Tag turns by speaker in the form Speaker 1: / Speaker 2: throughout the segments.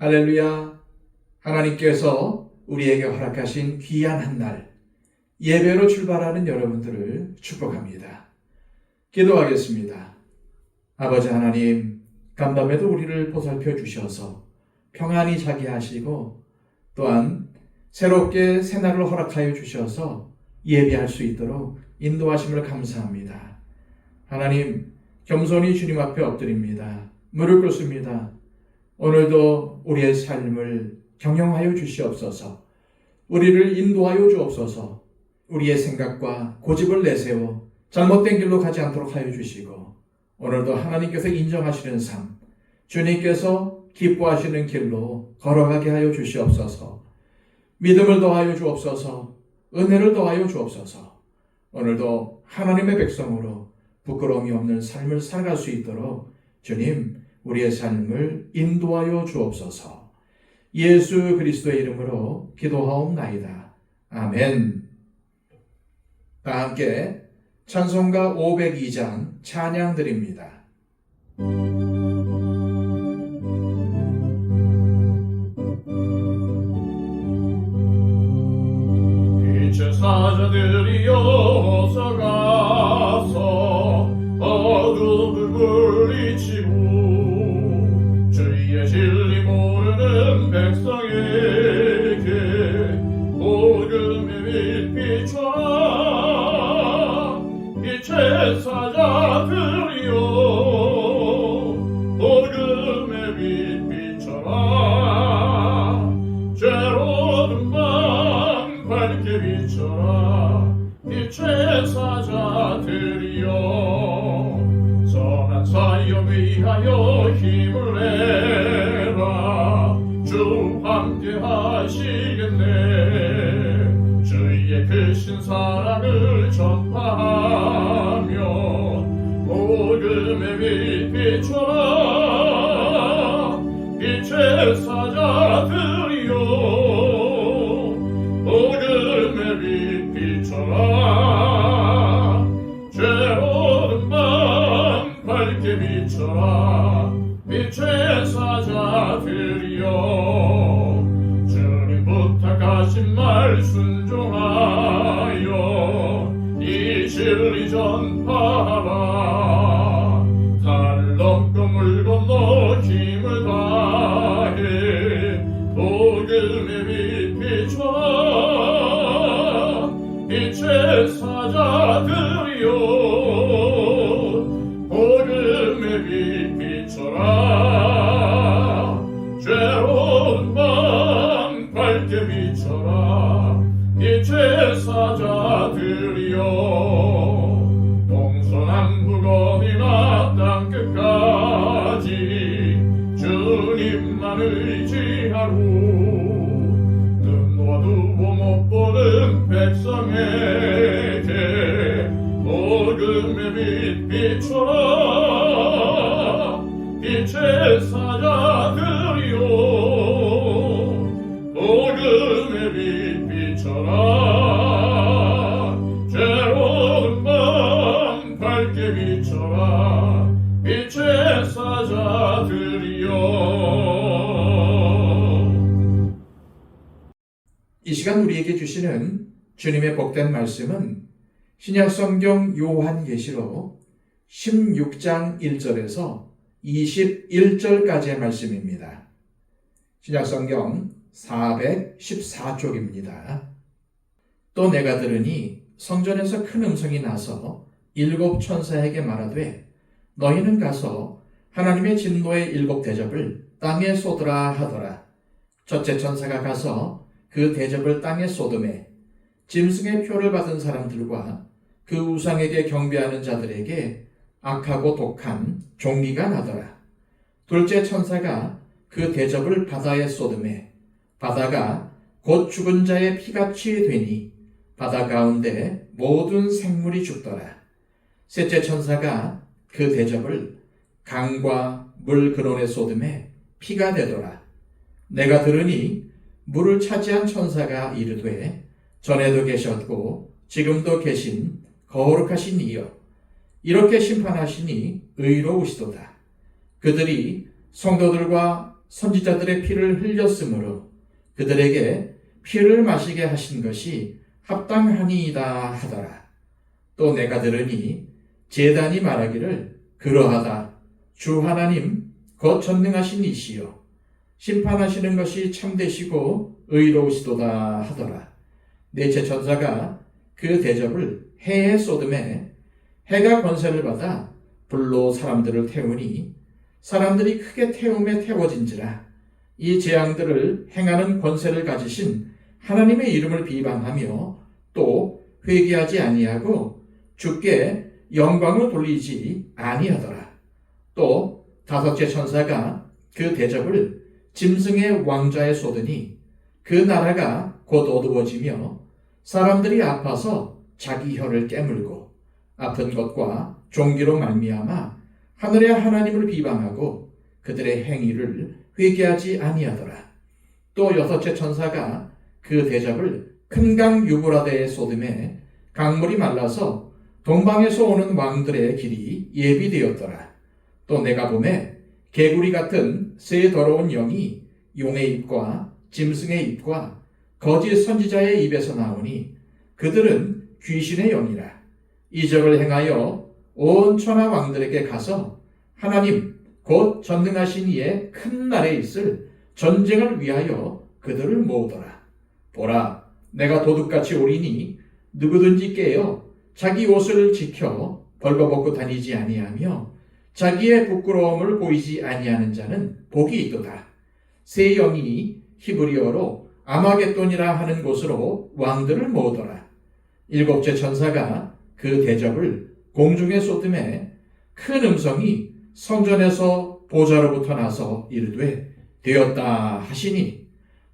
Speaker 1: 할렐루야. 하나님께서 우리에게 허락하신 귀한 한 날, 예배로 출발하는 여러분들을 축복합니다. 기도하겠습니다. 아버지 하나님, 간밤에도 우리를 보살펴 주셔서 평안히 자게 하시고 또한 새롭게 새날을 허락하여 주셔서 예배할 수 있도록 인도하심을 감사합니다. 하나님, 겸손히 주님 앞에 엎드립니다. 무릎 꿇습니다. 오늘도 우리의 삶을 경영하여 주시옵소서. 우리를 인도하여 주옵소서. 우리의 생각과 고집을 내세워 잘못된 길로 가지 않도록 하여 주시고, 오늘도 하나님께서 인정하시는 삶, 주님께서 기뻐하시는 길로 걸어가게 하여 주시옵소서. 믿음을 더하여 주옵소서. 은혜를 더하여 주옵소서. 오늘도 하나님의 백성으로 부끄러움이 없는 삶을 살아갈 수 있도록 주님, 우리의 삶을 인도하여 주옵소서. 예수 그리스도의 이름으로 기도하옵나이다. 아멘. 다 함께 찬송가 502장 찬양 드립니다.
Speaker 2: 빛의 사자들이여 어서 가서 어둠을 물리치고 주의 진리 모르는 백성에게 복음의 빛 비춰라. 빛의 사자들이여 복음의 빛 비춰라. 죄로운 밤 밝게 비춰라. 빛의 사자들이여 선한 사역 위하여 힘을 내라. 주 함께 하시겠네. 주의 크신 사랑을 전파하며 복음의 빛 비춰라. 빛의 사자들이여 복음의 빛 비춰라. 죄로운 밤 밝게 비춰라. 빛의 사자들이여 주님 부탁하신 말 순종하여 이 진리 전파하라. 달을 넘고 물 건너 힘을 다해 복음의 빛 비춰라. 빛의 사자들이여 복음의 빛 비춰라. 죄로운 밤 밝게 비춰라. 빛의 사자들이여 동서남북 어디나 땅끝까지 주님만 의지하고 눈 어두워 못 보는 백성에게 복음의 빛 비춰라. 빛의 사자들이여 복음의 빛 비춰라. 죄로운 밤 밝게 비춰라. 빛의 사자들이여.
Speaker 1: 이 시간 우리에게 주시는 주님의 복된 말씀은 신약성경 요한계시록 16장 1절에서 21절까지의 말씀입니다. 신약성경 414쪽입니다. 또 내가 들으니 성전에서 큰 음성이 나서 7 천사에게 말하되 너희는 가서 하나님의 진노의 7 대접을 땅에 쏟으라 하더라. 첫째 천사가 가서 그 대접을 땅에 쏟음에 짐승의 표를 받은 사람들과 그 우상에게 경배하는 자들에게 악하고 독한 종기가 나더라. 둘째 천사가 그 대접을 바다에 쏟음에 바다가 곧 죽은 자의 피같이 되니 바다 가운데 모든 생물이 죽더라. 셋째 천사가 그 대접을 강과 물 근원에 쏟음에 피가 되더라. 내가 들으니 물을 차지한 천사가 이르되 전에도 계셨고 지금도 계신 거룩하신 이여 이렇게 심판하시니 의로우시도다. 그들이 성도들과 선지자들의 피를 흘렸으므로 그들에게 피를 마시게 하신 것이 합당하니이다 하더라. 또 내가 들으니 제단이 말하기를 그러하다. 주 하나님 곧 전능하신 이시여 심판하시는 것이 참되시고 의로우시도다 하더라. 넷째 천사가 그 대접을 해에 쏟음에 해가 권세를 받아 불로 사람들을 태우니 사람들이 크게 태움에 태워진지라. 이 재앙들을 행하는 권세를 가지신 하나님의 이름을 비방하며 또 회개하지 아니하고 주께 영광을 돌리지 아니하더라. 또 다섯째 천사가 그 대접을 짐승의 왕좌에 쏟으니 그 나라가 곧 어두워지며 사람들이 아파서 자기 혀를 깨물고 아픈 것과 종기로 말미암아 하늘의 하나님을 비방하고 그들의 행위를 회개하지 아니하더라. 또 여섯째 천사가 그 대접을 큰 강 유브라데에 쏟음에 강물이 말라서 동방에서 오는 왕들의 길이 예비되었더라. 또 내가 보매 개구리 같은 새 더러운 영이 용의 입과 짐승의 입과 거짓 선지자의 입에서 나오니 그들은 귀신의 영이라. 이적을 행하여 온 천하 왕들에게 가서 하나님 곧 전능하신 이의 큰 날에 있을 전쟁을 위하여 그들을 모으더라. 보라, 내가 도둑같이 오리니 누구든지 깨어 자기 옷을 지켜 벌거벗고 다니지 아니하며 자기의 부끄러움을 보이지 아니하는 자는 복이 있도다. 새 영이 히브리어로 아마겟돈이라 하는 곳으로 왕들을 모으더라. 일곱째 천사가 그 대접을 공중에 쏟음에 큰 음성이 성전에서 보좌로부터 나서 이르되 되었다 하시니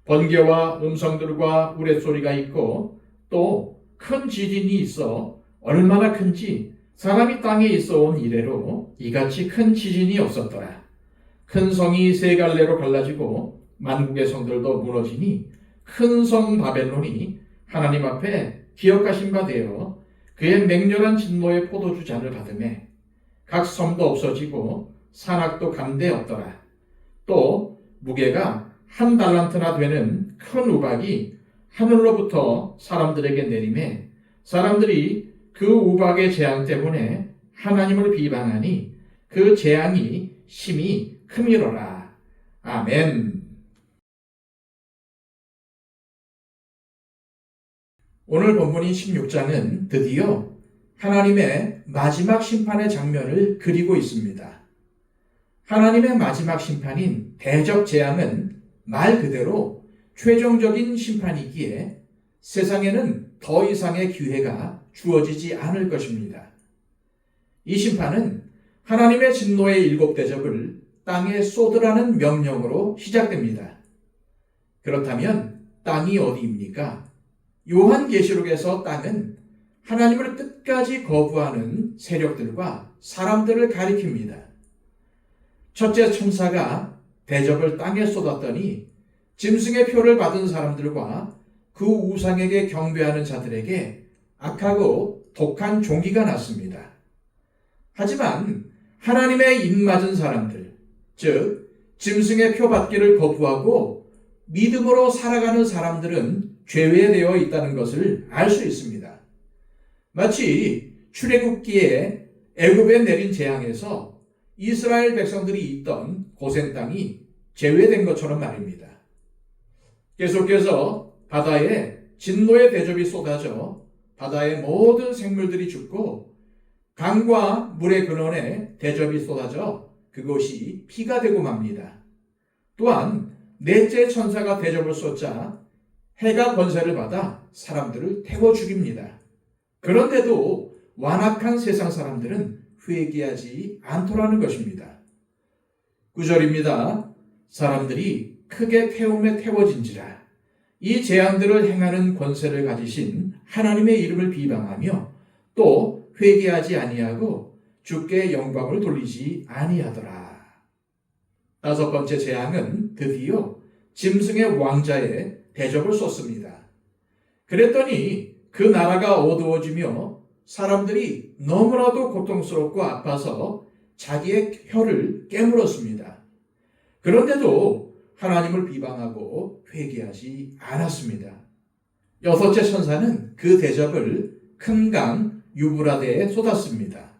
Speaker 1: 번개와 음성들과 우레소리가 있고 또 큰 지진이 있어 얼마나 큰지 사람이 땅에 있어 온 이래로 이같이 큰 지진이 없었더라. 큰 성이 세 갈래로 갈라지고 만국의 성들도 무너지니 큰 성 바벨론이 하나님 앞에 기억하신 바 되어 그의 맹렬한 진노의 포도주 잔을 받으매 각 섬도 없어지고 산악도 감대 없더라. 또 무게가 한 달란트나 되는 큰 우박이 하늘로부터 사람들에게 내림에 사람들이 그 우박의 재앙 때문에 하나님을 비방하니 그 재앙이 심히 크미로라. 아멘. 오늘 본문인 16장은 드디어 하나님의 마지막 심판의 장면을 그리고 있습니다. 하나님의 마지막 심판인 대접 재앙은 말 그대로 최종적인 심판이기에 세상에는 더 이상의 기회가 주어지지 않을 것입니다. 이 심판은 하나님의 진노의 일곱 대접을 땅에 쏟으라는 명령으로 시작됩니다. 그렇다면 땅이 어디입니까? 요한계시록에서 땅은 하나님을 끝까지 거부하는 세력들과 사람들을 가리킵니다. 첫째 천사가 대접을 땅에 쏟았더니 짐승의 표를 받은 사람들과 그 우상에게 경배하는 자들에게 악하고 독한 종기가 났습니다. 하지만 하나님의 입맞은 사람들, 즉 짐승의 표 받기를 거부하고 믿음으로 살아가는 사람들은 제외되어 있다는 것을 알 수 있습니다. 마치 출애굽기에 애굽에 내린 재앙에서 이스라엘 백성들이 있던 고센 땅이 제외된 것처럼 말입니다. 계속해서 바다에 진노의 대접이 쏟아져 바다의 모든 생물들이 죽고 강과 물의 근원에 대접이 쏟아져 그것이 피가 되고 맙니다. 또한 넷째 천사가 대접을 쏟자 해가 권세를 받아 사람들을 태워 죽입니다. 그런데도 완악한 세상 사람들은 회개하지 않더라는 것입니다. 9절입니다. 사람들이 크게 태움에 태워진지라. 이 재앙들을 행하는 권세를 가지신 하나님의 이름을 비방하며 또 회개하지 아니하고 주께 영광을 돌리지 아니하더라. 다섯 번째 재앙은 드디어 짐승의 왕자에 대접을 쏟습니다. 그랬더니 그 나라가 어두워지며 사람들이 너무나도 고통스럽고 아파서 자기의 혀를 깨물었습니다. 그런데도 하나님을 비방하고 회개하지 않았습니다. 여섯째 천사는 그 대접을 큰 강 유브라데에 쏟았습니다.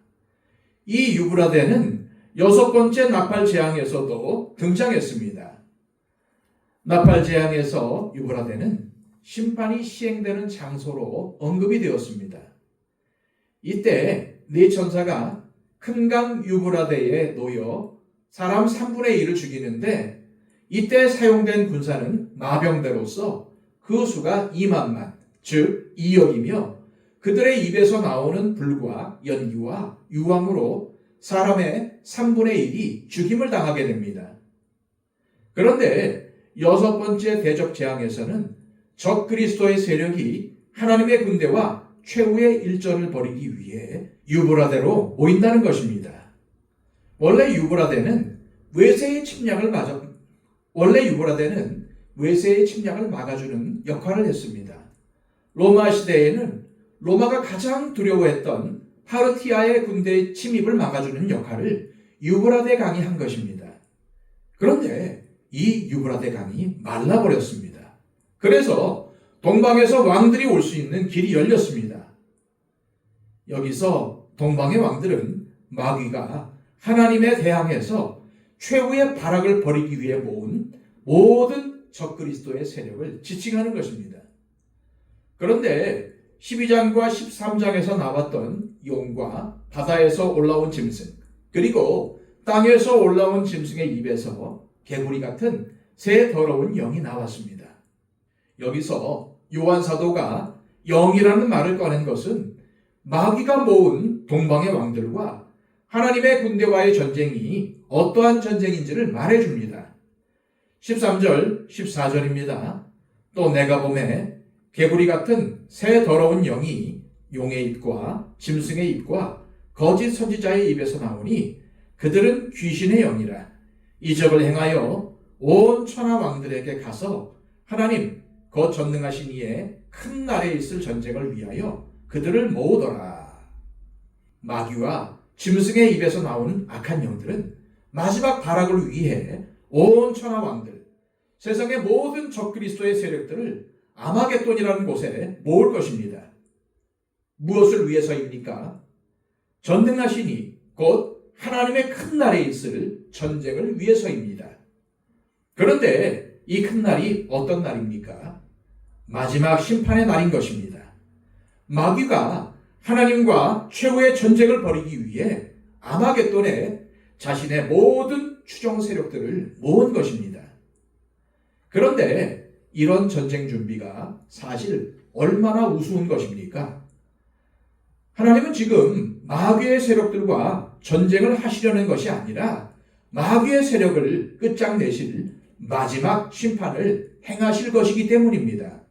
Speaker 1: 이 유브라데는 여섯 번째 나팔 재앙에서도 등장했습니다. 나팔 재앙에서 유브라데는 심판이 시행되는 장소로 언급이 되었습니다. 이때 네 천사가 큰 강 유브라데에 놓여 사람 3분의 1을 죽이는데 이때 사용된 군사는 마병대로서 그 수가 2만만, 즉 2억이며 그들의 입에서 나오는 불과 연기와 유황으로 사람의 3분의 1이 죽임을 당하게 됩니다. 그런데 여섯 번째 대접 재앙에서는 적 그리스도의 세력이 하나님의 군대와 최후의 일전을 벌이기 위해 유브라데로 모인다는 것입니다. 원래 유브라데는 외세의 침략을 막아주는 역할을 했습니다. 로마 시대에는 로마가 가장 두려워했던 파르티아의 군대의 침입을 막아주는 역할을 유브라데 강이 한 것입니다. 그런데 이 유브라데 강이 말라버렸습니다. 그래서 동방에서 왕들이 올 수 있는 길이 열렸습니다. 여기서 동방의 왕들은 마귀가 하나님에 대항해서 최후의 발악을 벌이기 위해 모은 모든 적그리스도의 세력을 지칭하는 것입니다. 그런데 12장과 13장에서 나왔던 용과 바다에서 올라온 짐승, 그리고 땅에서 올라온 짐승의 입에서 개구리 같은 새 더러운 영이 나왔습니다. 여기서 요한 사도가 영이라는 말을 꺼낸 것은 마귀가 모은 동방의 왕들과 하나님의 군대와의 전쟁이 어떠한 전쟁인지를 말해줍니다. 13절, 14절입니다. 또 내가 보매 개구리 같은 새 더러운 영이 용의 입과 짐승의 입과 거짓 선지자의 입에서 나오니 그들은 귀신의 영이라. 이 적을 행하여 온 천하 왕들에게 가서 하나님 곧 전능하신 이의 큰 날에 있을 전쟁을 위하여 그들을 모으더라. 마귀와 짐승의 입에서 나오는 악한 영들은 마지막 발악을 위해 온 천하 왕들, 세상의 모든 적그리스도의 세력들을 아마겟돈이라는 곳에 모을 것입니다. 무엇을 위해서입니까? 전능하시니 곧 하나님의 큰 날에 있을 전쟁을 위해서입니다. 그런데 이 큰 날이 어떤 날입니까? 마지막 심판의 날인 것입니다. 마귀가 하나님과 최후의 전쟁을 벌이기 위해 아마겟돈에 자신의 모든 추종 세력들을 모은 것입니다. 그런데 이런 전쟁 준비가 사실 얼마나 우스운 것입니까? 하나님은 지금 마귀의 세력들과 전쟁을 하시려는 것이 아니라 마귀의 세력을 끝장내실 마지막 심판을 행하실 것이기 때문입니다.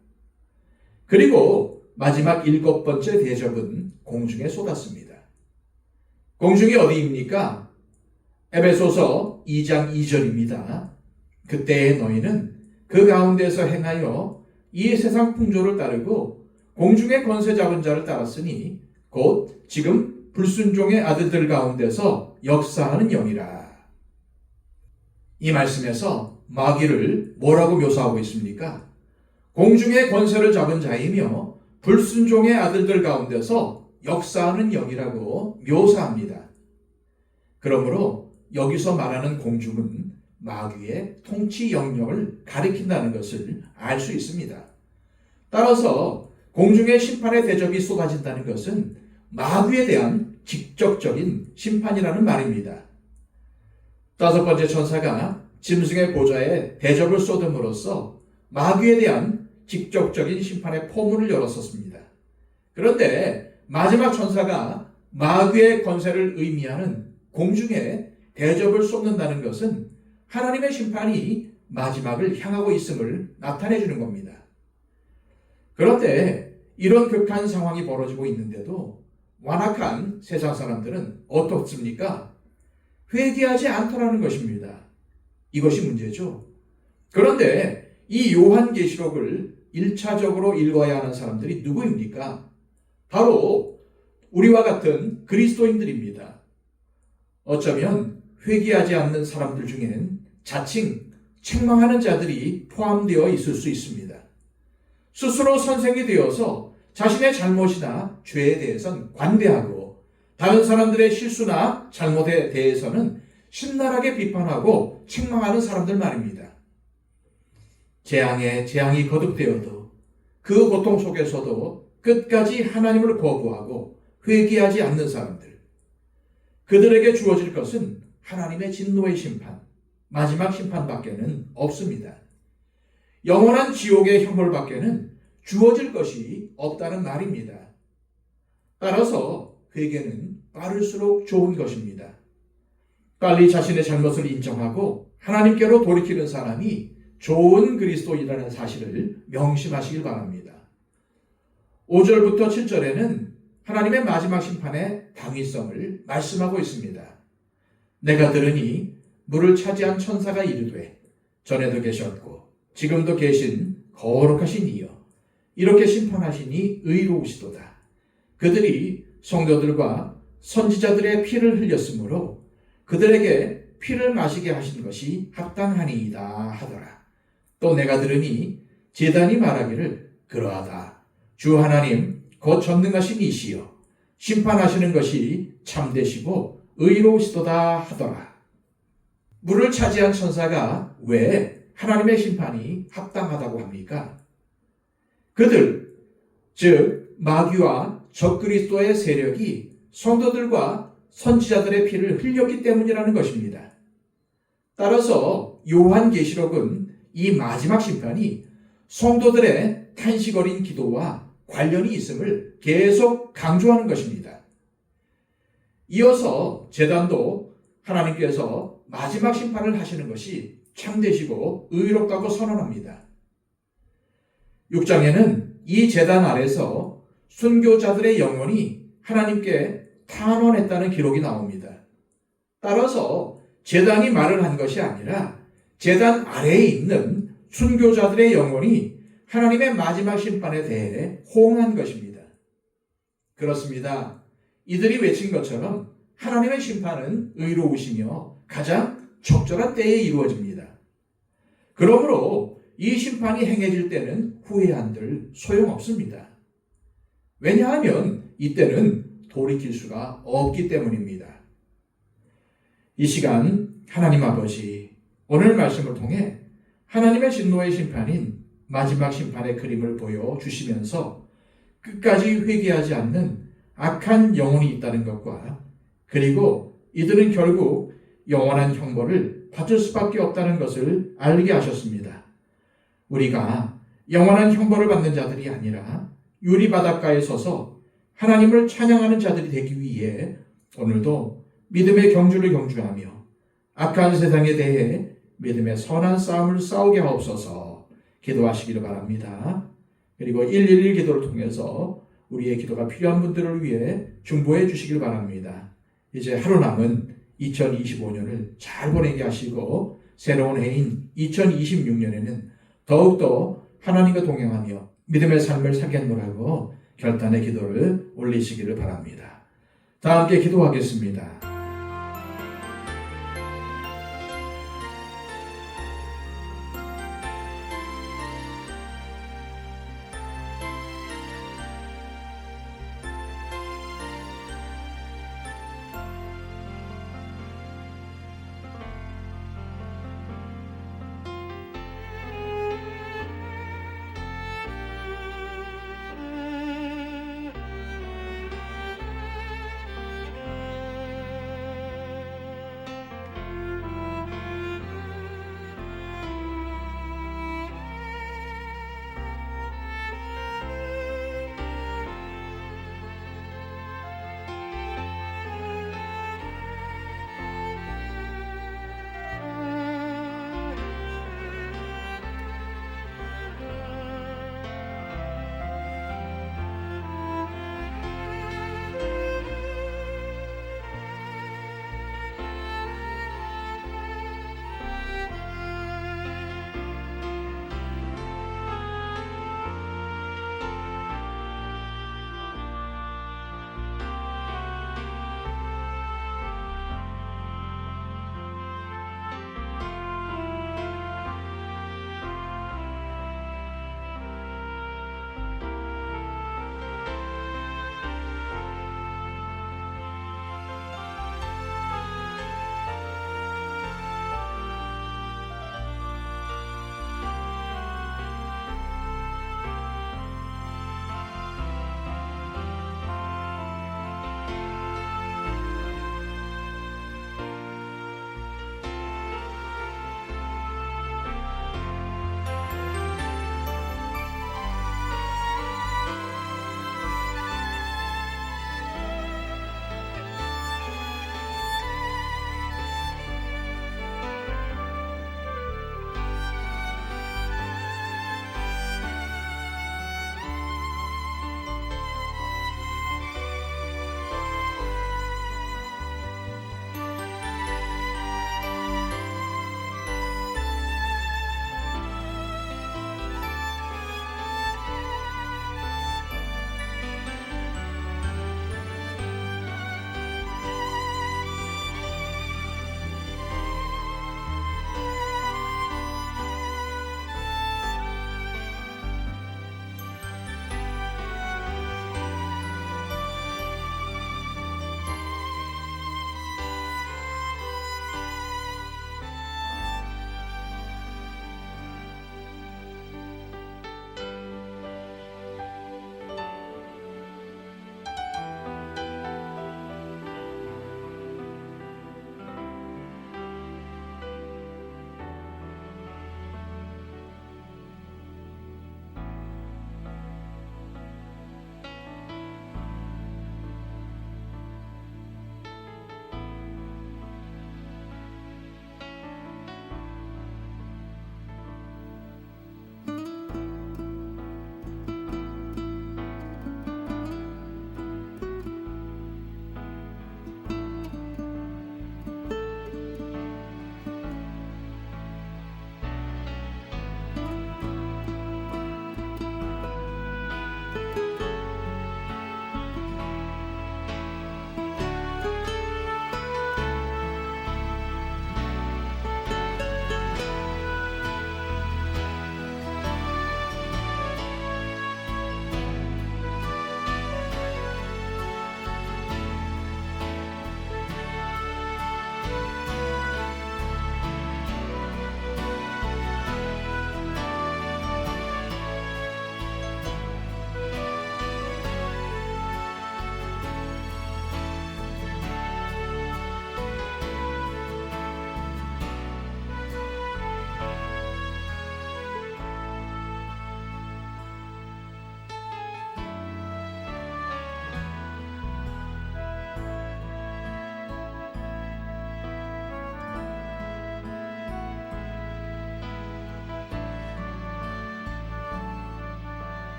Speaker 1: 그리고 마지막 7번째 대접은 공중에 쏟았습니다. 공중이 어디입니까? 에베소서 2장 2절입니다. 그때의 너희는 그 가운데서 행하여 이 세상 풍조를 따르고 공중의 권세 잡은 자를 따랐으니 곧 지금 불순종의 아들들 가운데서 역사하는 영이라. 이 말씀에서 마귀를 뭐라고 묘사하고 있습니까? 공중의 권세를 잡은 자이며 불순종의 아들들 가운데서 역사하는 영이라고 묘사합니다. 그러므로 여기서 말하는 공중은 마귀의 통치 영역을 가리킨다는 것을 알 수 있습니다. 따라서 공중의 심판의 대접이 쏟아진다는 것은 마귀에 대한 직접적인 심판이라는 말입니다. 다섯 번째 천사가 짐승의 보좌에 대접을 쏟음으로써 마귀에 대한 직접적인 심판의 포문을 열었었습니다. 그런데 마지막 천사가 마귀의 권세를 의미하는 공중에 대접을 쏟는다는 것은 하나님의 심판이 마지막을 향하고 있음을 나타내 주는 겁니다. 그런데 이런 극한 상황이 벌어지고 있는데도 완악한 세상 사람들은 어떻습니까? 회개하지 않더라는 것입니다. 이것이 문제죠. 그런데 이 요한계시록을 1차적으로 읽어야 하는 사람들이 누구입니까? 바로 우리와 같은 그리스도인들입니다. 어쩌면 회개하지 않는 사람들 중에는 자칭 책망하는 자들이 포함되어 있을 수 있습니다. 스스로 선생이 되어서 자신의 잘못이나 죄에 대해서는 관대하고 다른 사람들의 실수나 잘못에 대해서는 신랄하게 비판하고 책망하는 사람들 말입니다. 재앙이 거듭되어도 그 고통 속에서도 끝까지 하나님을 거부하고 회개하지 않는 사람들, 그들에게 주어질 것은 하나님의 진노의 심판, 마지막 심판밖에는 없습니다. 영원한 지옥의 형벌밖에는 주어질 것이 없다는 말입니다. 따라서 회개는 빠를수록 좋은 것입니다. 빨리 자신의 잘못을 인정하고 하나님께로 돌이키는 사람이 좋은 그리스도인이라는 사실을 명심하시길 바랍니다. 5절부터 7절에는 하나님의 마지막 심판의 당위성을 말씀하고 있습니다. 내가 들으니 물을 차지한 천사가 이르되 전에도 계셨고 지금도 계신 거룩하신 이여 이렇게 심판하시니 의로우시도다. 그들이 성도들과 선지자들의 피를 흘렸으므로 그들에게 피를 마시게 하신 것이 합당하니이다 하더라. 또 내가 들으니 제단이 말하기를 그러하다. 주 하나님 곧 전능하신 이시여 심판하시는 것이 참되시고 의로우시도다 하더라. 물을 차지한 천사가 왜 하나님의 심판이 합당하다고 합니까? 그들, 즉 마귀와 적그리스도의 세력이 성도들과 선지자들의 피를 흘렸기 때문이라는 것입니다. 따라서 요한계시록은 이 마지막 심판이 성도들의 탄식 어린 기도와 관련이 있음을 계속 강조하는 것입니다. 이어서 제단도 하나님께서 마지막 심판을 하시는 것이 참되시고 의롭다고 선언합니다. 6장에는 이 제단 아래서 순교자들의 영혼이 하나님께 탄원했다는 기록이 나옵니다. 따라서 제단이 말을 한 것이 아니라 제단 아래에 있는 순교자들의 영혼이 하나님의 마지막 심판에 대해 호응한 것입니다. 그렇습니다. 이들이 외친 것처럼 하나님의 심판은 의로우시며 가장 적절한 때에 이루어집니다. 그러므로 이 심판이 행해질 때는 후회한들 소용없습니다. 왜냐하면 이때는 돌이킬 수가 없기 때문입니다. 이 시간 하나님 아버지 오늘 말씀을 통해 하나님의 진노의 심판인 마지막 심판의 그림을 보여주시면서 끝까지 회개하지 않는 악한 영혼이 있다는 것과 그리고 이들은 결국 영원한 형벌을 받을 수밖에 없다는 것을 알게 하셨습니다. 우리가 영원한 형벌을 받는 자들이 아니라 유리바닷가에 서서 하나님을 찬양하는 자들이 되기 위해 오늘도 믿음의 경주를 경주하며 악한 세상에 대해 믿음의 선한 싸움을 싸우게 하옵소서 기도하시기를 바랍니다. 그리고 111 기도를 통해서 우리의 기도가 필요한 분들을 위해 중보해 주시길 바랍니다. 이제 하루 남은 2025년을 잘 보내게 하시고 새로운 해인 2026년에는 더욱더 하나님과 동행하며 믿음의 삶을 살겠노라고 결단의 기도를 올리시기를 바랍니다. 다 함께 기도하겠습니다.